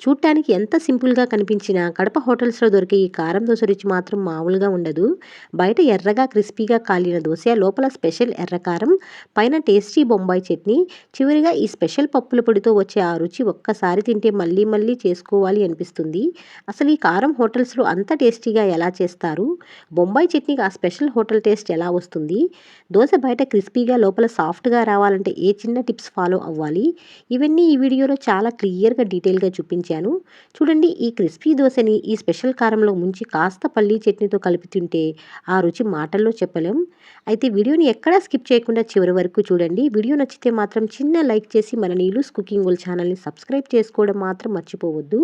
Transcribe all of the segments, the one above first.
చూడటానికి ఎంత సింపుల్గా కనిపించినా కడప హోటల్స్లో దొరికే ఈ కారం దోశ రుచి మాత్రం మామూలుగా ఉండదు. బయట ఎర్రగా క్రిస్పీగా కాలిన దోశ, లోపల స్పెషల్ ఎర్రకారం, పైన టేస్టీ బొంబాయి చట్నీ, చివరిగా ఈ స్పెషల్ పప్పుల పొడితో వచ్చే ఆ రుచి ఒక్కసారి తింటే మళ్ళీ మళ్ళీ చేసుకోవాలి అనిపిస్తుంది. అసలు ఈ కారం హోటల్స్లో అంత టేస్టీగా ఎలా చేస్తారు? బొంబాయి చట్నీకి ఆ స్పెషల్ హోటల్ టేస్ట్ ఎలా వస్తుంది? దోశ బయట క్రిస్పీగా లోపల సాఫ్ట్గా రావాలంటే ఏ చిన్న టిప్స్ ఫాలో అవ్వాలి? ఇవన్నీ ఈ వీడియోలో చాలా క్లియర్గా డీటెయిల్గా చూపించాను. చూడండి, ఈ క్రిస్పీ దోశని ఈ స్పెషల్ కారంలో ముంచి కాస్త పల్లీ చట్నీతో కలిపి తింటే ఆ రుచి మాటల్లో చెప్పలేం. అయితే వీడియోని ఎక్కడా స్కిప్ చేయకుండా చివరి వరకు చూడండి. వీడియో నచ్చితే మాత్రం చిన్న లైక్ చేసి మన నీలూస్ కుకింగ్ వరల్డ్ ఛానల్ని సబ్స్క్రైబ్ చేసుకోవడం మాత్రం మర్చిపోవద్దు.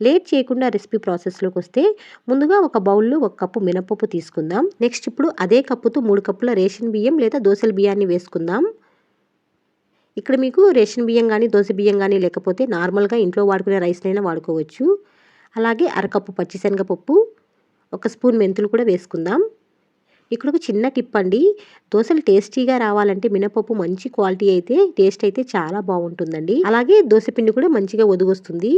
లేట్ చేయకుండా రెసిపీ ప్రాసెస్లోకి వస్తే, ముందుగా ఒక బౌల్లో 1 కప్పు మినపప్పు తీసుకుందాం. నెక్స్ట్ ఇప్పుడు అదే కప్పుతో 3 కప్పుల రేషన్ బియ్యం లేదా దోశల బియ్యాన్ని వేసుకుందాం. ఇక్కడ మీకు రేషన్ బియ్యం కానీ దోశ బియ్యం కానీ లేకపోతే నార్మల్గా ఇంట్లో వాడుకునే రైస్నైనా వాడుకోవచ్చు. అలాగే అరకప్పు పచ్చిశనగపప్పు, 1 స్పూన్ మెంతులు కూడా వేసుకుందాం. ఇక్కడ ఒక చిన్న టిప్ అండి, దోశలు టేస్టీగా రావాలంటే మినపప్పు మంచి క్వాలిటీ అయితే టేస్ట్ అయితే చాలా బాగుంటుందండి. అలాగే దోశ పిండి కూడా మంచిగా ఒదుగొస్తుంది.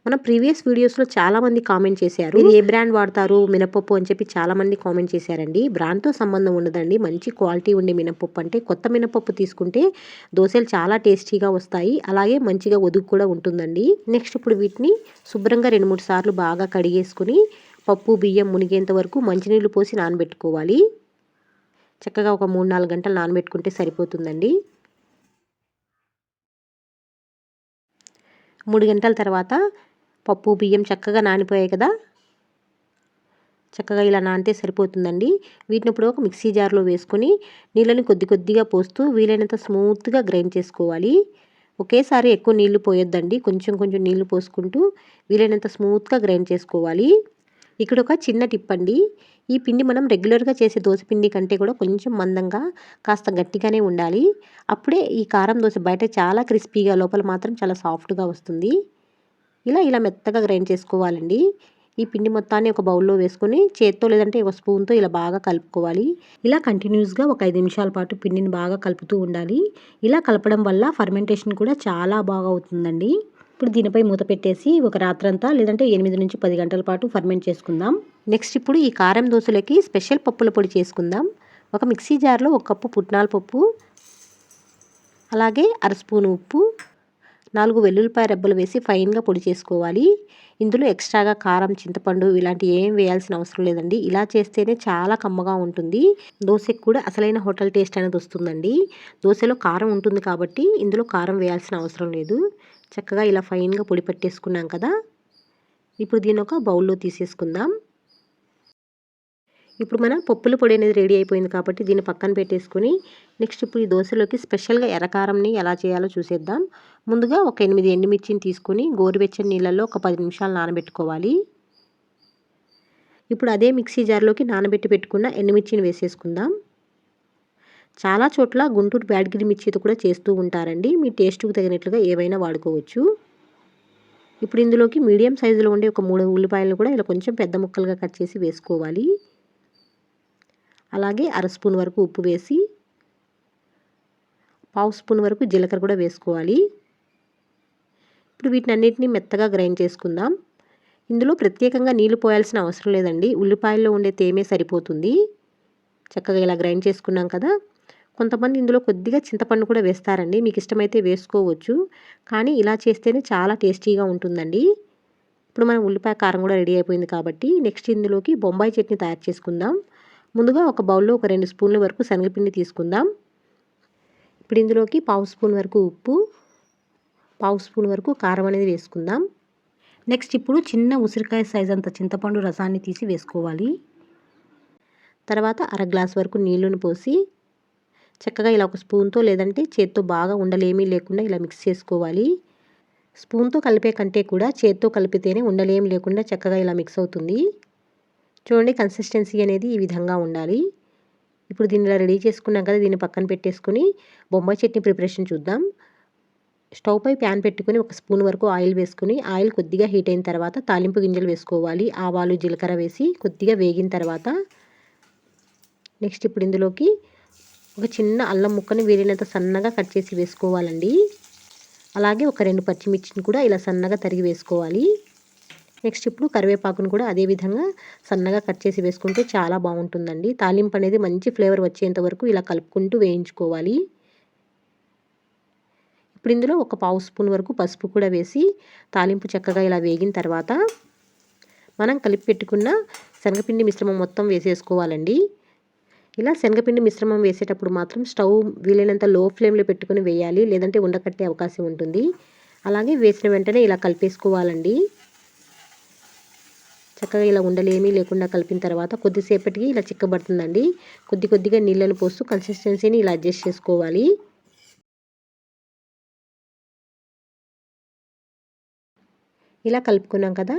మన ప్రీవియస్ వీడియోస్లో చాలామంది కామెంట్ చేశారు, మీరు ఏ బ్రాండ్ వాడతారు మినపప్పు అని చెప్పి చాలామంది కామెంట్ చేశారండి. బ్రాండ్తో సంబంధం ఉండదండి, మంచి క్వాలిటీ ఉండే మినపప్పు అంటే కొత్త మినపప్పు తీసుకుంటే దోశలు చాలా టేస్టీగా వస్తాయి. అలాగే మంచిగా ఒదుగు కూడా ఉంటుందండి. నెక్స్ట్ ఇప్పుడు వీటిని శుభ్రంగా 2-3 సార్లు బాగా కడిగేసుకుని పప్పు బియ్యం మునిగేంత వరకు మంచినీళ్ళు పోసి నానబెట్టుకోవాలి. చక్కగా ఒక 3-4 గంటలు నానబెట్టుకుంటే సరిపోతుందండి. 3 గంటల తర్వాత పప్పు బియ్యం చక్కగా నానిపోయాయి కదా, చక్కగా ఇలా నానితే సరిపోతుందండి. వీటిని ఇప్పుడు ఒక మిక్సీ జార్లో వేసుకొని నీళ్ళని కొద్ది కొద్దిగా పోస్తూ వీలైనంత స్మూత్గా గ్రైండ్ చేసుకోవాలి. ఒకేసారి ఎక్కువ నీళ్లు పోయొద్దండి, కొంచెం కొంచెం నీళ్లు పోసుకుంటూ వీలైనంత స్మూత్గా గ్రైండ్ చేసుకోవాలి. ఇక్కడ ఒక చిన్న టిప్ అండి, ఈ పిండి మనం రెగ్యులర్గా చేసే దోశ పిండి కంటే కూడా కొంచెం మందంగా కాస్త గట్టిగానే ఉండాలి. అప్పుడే ఈ కారం దోశ బయట చాలా క్రిస్పీగా లోపల మాత్రం చాలా సాఫ్ట్గా వస్తుంది. ఇలా మెత్తగా గ్రైండ్ చేసుకోవాలండి. ఈ పిండి మొత్తాన్ని ఒక బౌల్లో వేసుకొని చేత్తో లేదంటే ఒక స్పూన్తో ఇలా బాగా కలుపుకోవాలి. ఇలా కంటిన్యూస్గా ఒక 5 నిమిషాల పాటు పిండిని బాగా కలుపుతూ ఉండాలి. ఇలా కలపడం వల్ల ఫర్మెంటేషన్ కూడా చాలా బాగా అవుతుందండి. ఇప్పుడు దీనిపై మూత పెట్టేసి ఒక రాత్రంతా లేదంటే 8 నుంచి 10 గంటల పాటు ఫర్మెంట్ చేసుకుందాం. నెక్స్ట్ ఇప్పుడు ఈ కారం దోశలకి స్పెషల్ పప్పుల పొడి చేసుకుందాం. ఒక మిక్సీ జార్లో 1 కప్పు పుట్నాల పప్పు, అలాగే 1/2 స్పూన్ ఉప్పు, 4 వెల్లుల్లిపాయ రెబ్బలు వేసి ఫైన్గా పొడి చేసుకోవాలి. ఇందులో ఎక్స్ట్రాగా కారం, చింతపండు ఇలాంటి ఏం వేయాల్సిన అవసరం లేదండి. ఇలా చేస్తేనే చాలా కమ్మగా ఉంటుంది. దోశకు కూడా అసలైన హోటల్ టేస్ట్ అనేది వస్తుందండి. దోశలో కారం ఉంటుంది కాబట్టి ఇందులో కారం వేయాల్సిన అవసరం లేదు. చక్కగా ఇలా ఫైన్గా పొడి పట్టేసుకున్నాం కదా, ఇప్పుడు దీన్ని ఒక బౌల్లో తీసేసుకుందాం. ఇప్పుడు మన పప్పుల పొడి అనేది రెడీ అయిపోయింది కాబట్టి దీన్ని పక్కన పెట్టేసుకుని నెక్స్ట్ ఇప్పుడు ఈ దోశలోకి స్పెషల్గా ఎర్రకారంని ఎలా చేయాలో చూసేద్దాం. ముందుగా ఒక 8 ఎండుమిర్చిని తీసుకొని గోరువెచ్చని నీళ్ళల్లో ఒక 10 నిమిషాలు నానబెట్టుకోవాలి. ఇప్పుడు అదే మిక్సీ జార్లోకి నానబెట్టి పెట్టుకున్న ఎండుమిర్చిని వేసేసుకుందాం. చాలా చోట్ల గుంటూరు బ్యాడ్గిరి మిర్చితో కూడా చేస్తూ ఉంటారండి, మీ టేస్ట్కు తగినట్లుగా ఏవైనా వాడుకోవచ్చు. ఇప్పుడు ఇందులోకి మీడియం సైజులో ఉండే ఒక 3 ఉల్లిపాయలను కూడా ఇలా కొంచెం పెద్ద ముక్కలుగా కట్ చేసి వేసుకోవాలి. అలాగే 1/2 స్పూన్ వరకు ఉప్పు వేసి 1/2 స్పూన్ వరకు జీలకర్ర కూడా వేసుకోవాలి. ఇప్పుడు వీటినన్నిటిని మెత్తగా గ్రైండ్ చేసుకుందాం. ఇందులో ప్రత్యేకంగా నీళ్లు పోయాల్సిన అవసరం లేదండి, ఉల్లిపాయల్లో ఉండే తేమే సరిపోతుంది. చక్కగా ఇలా గ్రైండ్ చేసుకున్నాం కదా, కొంతమంది ఇందులో కొద్దిగా చింతపండు కూడా వేస్తారండి, మీకు ఇష్టమైతే వేసుకోవచ్చు. కానీ ఇలా చేస్తేనే చాలా టేస్టీగా ఉంటుందండి. ఇప్పుడు మనం ఉల్లిపాయ కారం కూడా రెడీ అయిపోయింది కాబట్టి నెక్స్ట్ ఇందులోకి బొంబాయి చట్నీ తయారు చేసుకుందాం. ముందుగా ఒక బౌల్లో ఒక 2 స్పూన్ల వరకు శనగపిండి తీసుకుందాం. ఇప్పుడు ఇందులోకి 1/2 స్పూన్ వరకు ఉప్పు, 1/2 స్పూన్ వరకు కారం అనేది వేసుకుందాం. నెక్స్ట్ ఇప్పుడు చిన్న ఉసిరికాయ సైజ్ అంత చింతపండు రసాన్ని తీసి వేసుకోవాలి. తర్వాత 1/2 గ్లాస్ వరకు నీళ్ళను పోసి చక్కగా ఇలా ఒక స్పూన్తో లేదంటే చేత్తో బాగా ఉండలేమీ లేకుండా ఇలా మిక్స్ చేసుకోవాలి. స్పూన్తో కలిపే కంటే కూడా చేత్తో కలిపితేనే ఉండలేమి లేకుండా చక్కగా ఇలా మిక్స్ అవుతుంది. చూడండి, కన్సిస్టెన్సీ అనేది ఈ విధంగా ఉండాలి. ఇప్పుడు దీన్ని ఇలా రెడీ చేసుకున్నాం కదా, దీన్ని పక్కన పెట్టేసుకుని బొంబాయి చట్నీ ప్రిపరేషన్ చూద్దాం. స్టవ్ పై ప్యాన్ పెట్టుకుని 1 స్పూన్ వరకు ఆయిల్ వేసుకుని ఆయిల్ కొద్దిగా హీట్ అయిన తర్వాత తాలింపు గింజలు వేసుకోవాలి. ఆవాలు జీలకర్ర వేసి కొద్దిగా వేగిన తర్వాత నెక్స్ట్ ఇప్పుడు ఇందులోకి ఒక చిన్న అల్లం ముక్కని వీలైనంత సన్నగా కట్ చేసి వేసుకోవాలండి. అలాగే ఒక 2 పచ్చిమిర్చిని కూడా ఇలా సన్నగా తరిగి వేసుకోవాలి. నెక్స్ట్ ఇప్పుడు కరివేపాకును కూడా అదే విధంగా సన్నగా కట్ చేసి వేసుకుంటే చాలా బాగుంటుందండి. తాలింపు అనేది మంచి ఫ్లేవర్ వచ్చేంత వరకు ఇలా కలుపుకుంటూ వేయించుకోవాలి. ఇప్పుడు ఇందులో ఒక పావు స్పూన్ వరకు పసుపు కూడా వేసి తాలింపు చక్కగా ఇలా వేగిన తర్వాత మనం కలిపి పెట్టుకున్న శనగపిండి మిశ్రమం మొత్తం వేసేసుకోవాలండి. ఇలా శనగపిండి మిశ్రమం వేసేటప్పుడు మాత్రం స్టవ్ వీలైనంత లో ఫ్లేమ్లో పెట్టుకుని వేయాలి, లేదంటే ఉండకట్టే అవకాశం ఉంటుంది. అలాగే వేసిన వెంటనే ఇలా కలిపేసుకోవాలండి. చక్కగా ఇలా ఉండలేమీ లేకుండా కలిపిన తర్వాత కొద్దిసేపటికి ఇలా చిక్కబడుతుందండి. కొద్దిగా నీళ్ళను పోస్తూ కన్సిస్టెన్సీని ఇలా అడ్జస్ట్ చేసుకోవాలి. ఇలా కలుపుకున్నాం కదా,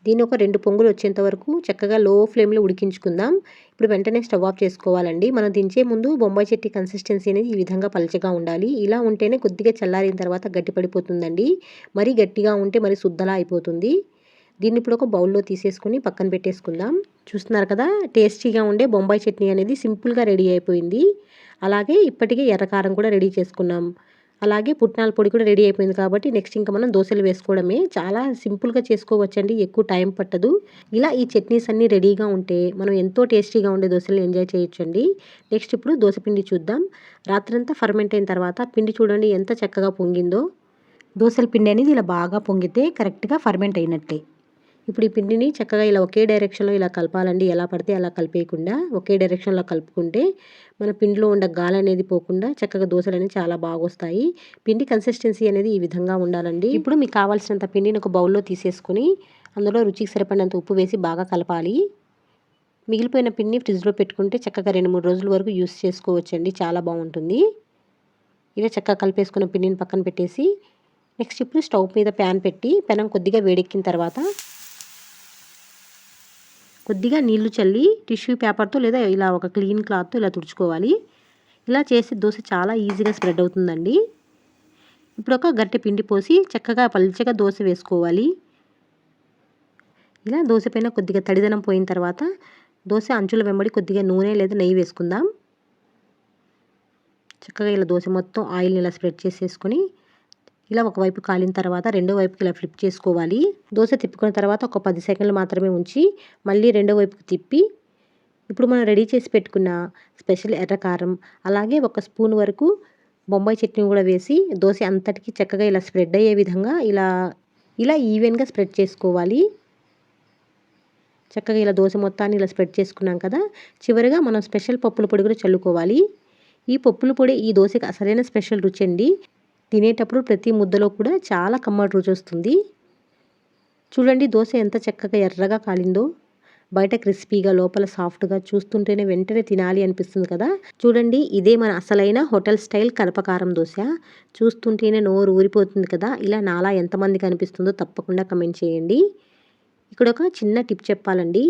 దీన్ని ఒక 2 పొంగులు వచ్చేంత వరకు చక్కగా లో ఫ్లేమ్లో ఉడికించుకుందాం. ఇప్పుడు వెంటనే స్టవ్ ఆఫ్ చేసుకోవాలండి. మనం దించే ముందు బొంబాయి చట్నీ కన్సిస్టెన్సీ అనేది ఈ విధంగా పలచగా ఉండాలి. ఇలా ఉంటేనే కొద్దిగా చల్లారిన తర్వాత గట్టిపడిపోతుందండి. మరీ గట్టిగా ఉంటే మరి సుద్దలా అయిపోతుంది. దీన్ని ఇప్పుడు ఒక బౌల్లో తీసేసుకుని పక్కన పెట్టేసుకుందాం. చూస్తున్నారు కదా, టేస్టీగా ఉండే బొంబాయి చట్నీ అనేది సింపుల్గా రెడీ అయిపోయింది. అలాగే ఇప్పటికే ఎర్రకారం కూడా రెడీ చేసుకున్నాం. అలాగే పుట్నాల పొడి కూడా రెడీ అయిపోయింది కాబట్టి నెక్స్ట్ ఇంకా మనం దోశలు వేసుకోవడమే. చాలా సింపుల్గా చేసుకోవచ్చండి, ఎక్కువ టైం పట్టదు. ఇలా ఈ చట్నీస్ అన్నీ రెడీగా ఉంటే మనం ఎంతో టేస్టీగా ఉండే దోశలు ఎంజాయ్ చేయొచ్చండి. నెక్స్ట్ ఇప్పుడు దోశ పిండి చూద్దాం. రాత్రంతా ఫర్మెంట్ అయిన తర్వాత పిండి చూడండి ఎంత చక్కగా పొంగిందో. దోశల పిండి అనేది ఇలా బాగా పొంగితే కరెక్ట్గా ఫర్మెంట్ అయినట్టే. ఇప్పుడు ఈ పిండిని చక్కగా ఇలా ఒకే డైరెక్షన్లో ఇలా కలపాలండి. ఎలా పడితే అలా కలిపేయకుండా ఒకే డైరెక్షన్లో కలుపుకుంటే మన పిండిలో ఉండే గాలి అనేది పోకుండా చక్కగా దోశలు అనేవి చాలా బాగా వస్తాయి. పిండి కన్సిస్టెన్సీ అనేది ఈ విధంగా ఉండాలండి. ఇప్పుడు మీకు కావాల్సినంత పిండిని ఒక బౌల్లో తీసేసుకుని అందులో రుచికి సరిపడినంత ఉప్పు వేసి బాగా కలపాలి. మిగిలిపోయిన పిండిని ఫ్రిడ్జ్లో పెట్టుకుంటే చక్కగా 2-3 రోజుల వరకు యూస్ చేసుకోవచ్చండి, చాలా బాగుంటుంది. ఇలా చక్కగా కలిపేసుకున్న పిండిని పక్కన పెట్టేసి నెక్స్ట్ ఇప్పుడు స్టవ్ మీద ప్యాన్ పెట్టి పెనం కొద్దిగా వేడెక్కిన తర్వాత కొద్దిగా నీళ్లు చల్లి టిష్యూ పేపర్తో లేదా ఇలా ఒక క్లీన్ క్లాత్తో ఇలా తుడుచుకోవాలి. ఇలా చేసి దోశ చాలా ఈజీగా స్ప్రెడ్ అవుతుందండి. ఇప్పుడు ఒక గరిటె పిండి పోసి చక్కగా పల్చగా దోశ వేసుకోవాలి. ఇలా దోశ పైన కొద్దిగా తడిదనం పోయిన తర్వాత దోశ అంచుల వెంబడి కొద్దిగా నూనె లేదా నెయ్యి వేసుకుందాం. చక్కగా ఇలా దోశ మొత్తం ఆయిల్ని ఇలా స్ప్రెడ్ చేసేసుకొని ఇలా ఒకవైపు కాలిన తర్వాత రెండో వైపుకి ఇలా ఫ్లిప్ చేసుకోవాలి. దోశ తిప్పుకున్న తర్వాత ఒక 10 సెకండ్లు మాత్రమే ఉంచి మళ్ళీ రెండో వైపుకి తిప్పి ఇప్పుడు మనం రెడీ చేసి పెట్టుకున్న స్పెషల్ ఎర్రకారం అలాగే 1 స్పూన్ వరకు బొంబాయి చట్నీ కూడా వేసి దోశ అంతటికి చక్కగా ఇలా స్ప్రెడ్ అయ్యే విధంగా ఇలా ఈవెన్గా స్ప్రెడ్ చేసుకోవాలి. చక్కగా ఇలా దోశ మొత్తాన్ని ఇలా స్ప్రెడ్ చేసుకున్నాం కదా, చివరిగా మనం స్పెషల్ పప్పుల పొడి కూడా చల్లుకోవాలి. ఈ పప్పుల పొడి ఈ దోశకి అసలైన స్పెషల్ రుచి అండి. తినేటప్పుడు ప్రతి ముద్దలో కూడా చాలా కమ్మటి రుచి వస్తుంది. చూడండి దోశ ఎంత చక్కగా ఎర్రగా కాలిందో. బయట క్రిస్పీగా లోపల సాఫ్ట్గా, చూస్తుంటేనే వెంటనే తినాలి అనిపిస్తుంది కదా. చూడండి ఇదే మన అసలైన హోటల్ స్టైల్ కడపకారం దోశ. చూస్తుంటేనే నోరు ఊరిపోతుంది కదా. ఇలా నాలా ఎంతమందికి అనిపిస్తుందో తప్పకుండా కమెంట్ చేయండి. ఇక్కడ ఒక చిన్న టిప్ చెప్పాలండి.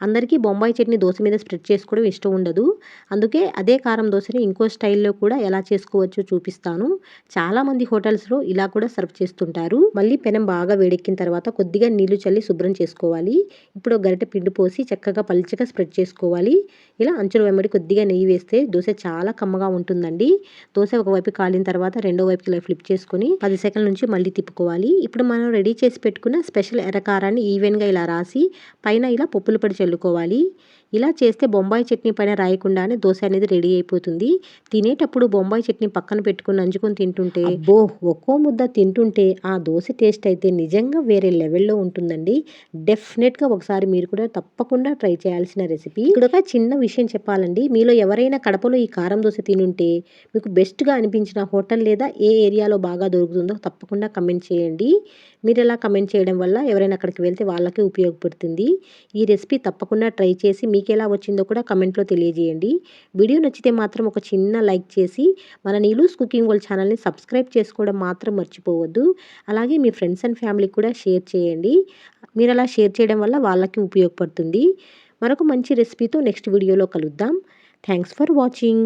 అందరికీ బొంబాయి చట్నీ దోశ మీద స్ప్రెడ్ చేసుకోవడం ఇష్టం ఉండదు. అందుకే అదే కారం దోశని ఇంకో స్టైల్లో కూడా ఎలా చేసుకోవచ్చో చూపిస్తాను. చాలామంది హోటల్స్లో ఇలా కూడా సర్వ్ చేస్తుంటారు. మళ్ళీ పెనం బాగా వేడెక్కిన తర్వాత కొద్దిగా నీళ్లు చల్లి శుభ్రం చేసుకోవాలి. ఇప్పుడు గరిటె పిండి పోసి చక్కగా పల్చగా స్ప్రెడ్ చేసుకోవాలి. ఇలా అంచుల వెంబడి కొద్దిగా నెయ్యి వేస్తే దోశ చాలా కమ్మగా ఉంటుందండి. దోశ ఒకవైపు కాలిన తర్వాత రెండో వైపుకి ఇలా ఫ్లిప్ చేసుకొని 10 సెకండ్ల నుంచి మళ్ళీ తిప్పుకోవాలి. ఇప్పుడు మనం రెడీ చేసి పెట్టుకున్న స్పెషల్ ఎర్రకారాన్ని ఈవెన్గా ఇలా రాసి పైన ఇలా పప్పుల పొడి చల్లుకోవాలి. ఇలా చేస్తే బొంబాయి చట్నీ పైన రాయకుండానే దోశ అనేది రెడీ అయిపోతుంది. తినేటప్పుడు బొంబాయి చట్నీ పక్కన పెట్టుకుని నంచుకొని తింటుంటే అబ్బో, ఒక్కో ముద్ద తింటుంటే ఆ దోశ టేస్ట్ అయితే నిజంగా వేరే లెవెల్లో ఉంటుందండి. డెఫినెట్గా ఒకసారి మీరు కూడా తప్పకుండా ట్రై చేయాల్సిన రెసిపీ. ఇక్కడ ఒక చిన్న విషయం చెప్పాలండి. మీలో ఎవరైనా కడపలో ఈ కారం దోశ తినుంటే మీకు బెస్ట్గా అనిపించిన హోటల్ లేదా ఏ ఏరియాలో బాగా దొరుకుతుందో తప్పకుండా కమెంట్ చేయండి. మీరు ఇలా కమెంట్ చేయడం వల్ల ఎవరైనా అక్కడికి వెళ్తే వాళ్ళకి ఉపయోగపడుతుంది. ఈ రెసిపీ తప్పకుండా ట్రై చేసి మీకు ఎలా వచ్చిందో కూడా కమెంట్లో తెలియజేయండి. వీడియో నచ్చితే మాత్రం ఒక చిన్న లైక్ చేసి మన నీలూస్ కుకింగ్ వరల్డ్ ఛానల్ని సబ్స్క్రైబ్ చేసుకోవడం మాత్రం మర్చిపోవద్దు. అలాగే మీ ఫ్రెండ్స్ అండ్ ఫ్యామిలీకి కూడా షేర్ చేయండి. మీరు అలా షేర్ చేయడం వల్ల వాళ్ళకి ఉపయోగపడుతుంది. మరొక మంచి రెసిపీతో నెక్స్ట్ వీడియోలో కలుద్దాం. Thanks for watching.